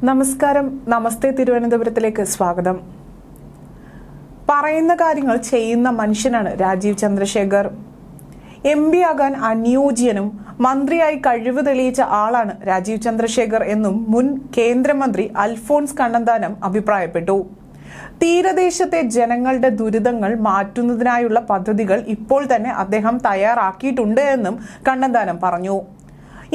നമസ്കാരം, നമസ്തേ തിരുവനന്തപുരത്തിലേക്ക് സ്വാഗതം. പറയുന്ന കാര്യങ്ങൾ ചെയ്യുന്ന മനുഷ്യനാണ് രാജീവ് ചന്ദ്രശേഖർ. MP ആകാൻ അനുയോജ്യനും മന്ത്രിയായി കഴിവ് തെളിയിച്ച ആളാണ് രാജീവ് ചന്ദ്രശേഖർ എന്നും മുൻ കേന്ദ്രമന്ത്രി അൽഫോൺസ് കണ്ണന്താനം അഭിപ്രായപ്പെട്ടു. തീരദേശത്തെ ജനങ്ങളുടെ ദുരിതങ്ങൾ മാറ്റുന്നതിനായുള്ള പദ്ധതികൾ ഇപ്പോൾ തന്നെ അദ്ദേഹം തയ്യാറാക്കിയിട്ടുണ്ട് എന്നും കണ്ണന്താനം പറഞ്ഞു.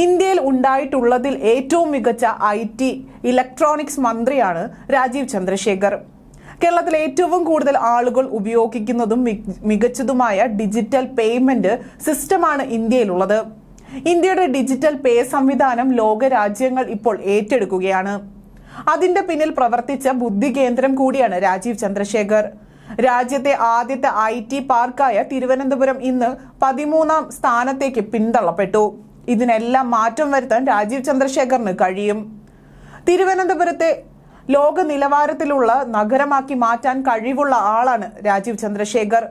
ഇന്ത്യയിൽ ഉണ്ടായിട്ടുള്ളതിൽ ഏറ്റവും മികച്ച IT ഇലക്ട്രോണിക്സ് മന്ത്രിയാണ് രാജീവ് ചന്ദ്രശേഖർ. കേരളത്തിൽ ഏറ്റവും കൂടുതൽ ആളുകൾ ഉപയോഗിക്കുന്നതും മികച്ചതുമായ ഡിജിറ്റൽ പേയ്മെന്റ് സിസ്റ്റമാണ് ഇന്ത്യയിലുള്ളത്. ഇന്ത്യയുടെ ഡിജിറ്റൽ പേ സംവിധാനം ലോക രാജ്യങ്ങൾ ഇപ്പോൾ ഏറ്റെടുക്കുകയാണ്. അതിന്റെ പിന്നിൽ പ്രവർത്തിച്ച ബുദ്ധി കേന്ദ്രം കൂടിയാണ് രാജീവ് ചന്ദ്രശേഖർ. രാജ്യത്തെ ആദ്യത്തെ IT പാർക്കായ തിരുവനന്തപുരം ഇന്ന് 13ാം സ്ഥാനത്തേക്ക് പിന്തള്ളപ്പെട്ടു. ഇതിനെല്ലാം മാറ്റം വരുത്താൻ രാജീവ് ചന്ദ്രശേഖറിന് കഴിയും. തിരുവനന്തപുരത്തെ ലോക നിലവാരത്തിലുള്ള നഗരമാക്കി മാറ്റാൻ കഴിവുള്ള ആളാണ് രാജീവ് ചന്ദ്രശേഖർ.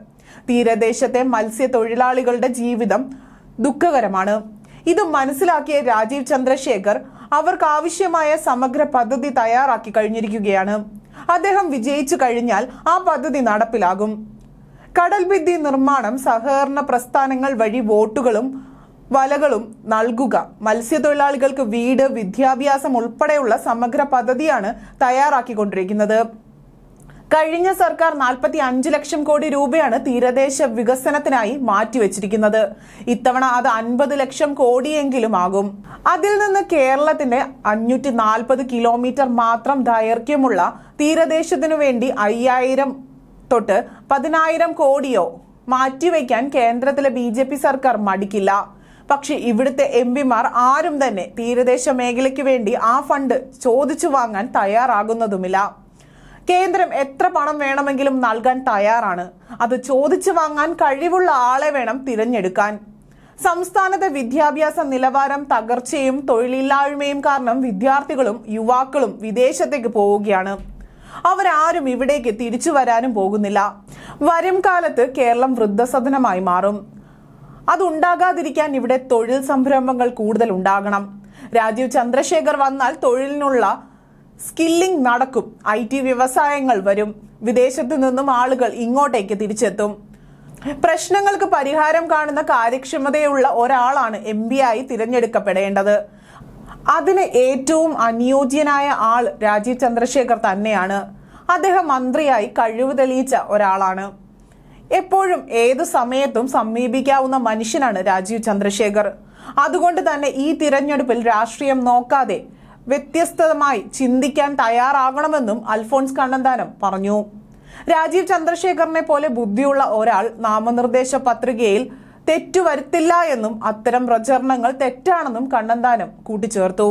തീരദേശത്തെ മത്സ്യത്തൊഴിലാളികളുടെ ജീവിതം ദുഃഖകരമാണ്. ഇത് മനസ്സിലാക്കിയ രാജീവ് ചന്ദ്രശേഖർ അവർക്ക് ആവശ്യമായ സമഗ്ര പദ്ധതി തയ്യാറാക്കി കഴിഞ്ഞിരിക്കുകയാണ്. അദ്ദേഹം വിജയിച്ചു കഴിഞ്ഞാൽ ആ പദ്ധതി നടപ്പിലാകും. കടൽഭിത്തി നിർമ്മാണം, സഹകരണ പ്രസ്ഥാനങ്ങൾ വഴി വോട്ടുകളും വലകളും നൽകുക, മത്സ്യത്തൊഴിലാളികൾക്ക് വീട്, വിദ്യാഭ്യാസം ഉൾപ്പെടെയുള്ള സമഗ്ര പദ്ധതിയാണ് തയ്യാറാക്കിക്കൊണ്ടിരിക്കുന്നത്. കഴിഞ്ഞ സർക്കാർ 45 ലക്ഷം കോടി രൂപയാണ് തീരദേശ വികസനത്തിനായി മാറ്റിവെച്ചിരിക്കുന്നത്. ഇത്തവണ അത് 50 ലക്ഷം കോടിയെങ്കിലും ആകും. അതിൽ നിന്ന് കേരളത്തിന്റെ 540 കിലോമീറ്റർ മാത്രം ദൈർഘ്യമുള്ള തീരദേശത്തിനു വേണ്ടി 5000 തൊട്ട് 10,000 കോടിയോ മാറ്റിവെക്കാൻ കേന്ദ്രത്തിലെ BJP സർക്കാർ മടിക്കില്ല. പക്ഷെ ഇവിടുത്തെ MPമാർ ആരും തന്നെ തീരദേശ മേഖലയ്ക്ക് വേണ്ടി ആ ഫണ്ട് ചോദിച്ചു വാങ്ങാൻ തയ്യാറാകുന്നതുമില്ല. കേന്ദ്രം എത്ര പണം വേണമെങ്കിലും നൽകാൻ തയ്യാറാണ്. അത് ചോദിച്ചു വാങ്ങാൻ കഴിവുള്ള ആളെ വേണം തിരഞ്ഞെടുക്കാൻ. സംസ്ഥാനത്തെ വിദ്യാഭ്യാസ നിലവാരം തകർച്ചയും തൊഴിലില്ലായ്മയും കാരണം വിദ്യാർത്ഥികളും യുവാക്കളും വിദേശത്തേക്ക് പോവുകയാണ്. അവരാരും ഇവിടേക്ക് തിരിച്ചു വരാനും പോകുന്നില്ല. വരും കാലത്ത് കേരളം വൃദ്ധസദനമായി മാറും. അതുണ്ടാകാതിരിക്കാൻ ഇവിടെ തൊഴിൽ സംരംഭങ്ങൾ കൂടുതൽ ഉണ്ടാകണം. രാജീവ് ചന്ദ്രശേഖർ വന്നാൽ തൊഴിലിനുള്ള സ്കില്ലിംഗ് നടക്കും. IT വ്യവസായങ്ങൾ വരും. വിദേശത്തു നിന്നും ആളുകൾ ഇങ്ങോട്ടേക്ക് തിരിച്ചെത്തും. പ്രശ്നങ്ങൾക്ക് പരിഹാരം കാണുന്ന കാര്യക്ഷമതയുള്ള ഒരാളാണ് MP ആയി തിരഞ്ഞെടുക്കപ്പെടേണ്ടത്. അതിന് ഏറ്റവും അനുയോജ്യനായ ആൾ രാജീവ് ചന്ദ്രശേഖർ തന്നെയാണ്. അദ്ദേഹം മന്ത്രിയായി കഴിവ് തെളിയിച്ച ഒരാളാണ്. എപ്പോഴും ഏതു സമയത്തും സമീപിക്കാവുന്ന മനുഷ്യനാണ് രാജീവ് ചന്ദ്രശേഖർ. അതുകൊണ്ട് തന്നെ ഈ തിരഞ്ഞെടുപ്പിൽ രാഷ്ട്രീയം നോക്കാതെ വ്യത്യസ്തമായി ചിന്തിക്കാൻ തയ്യാറാകണമെന്നും അൽഫോൺസ് കണ്ണന്താനം പറഞ്ഞു. രാജീവ് ചന്ദ്രശേഖറിനെ പോലെ ബുദ്ധിയുള്ള ഒരാൾ നാമനിർദ്ദേശ പത്രികയിൽ തെറ്റുവരുത്തില്ല എന്നും അത്തരം പ്രചരണങ്ങൾ തെറ്റാണെന്നും കണ്ണന്താനം കൂട്ടിച്ചേർത്തു.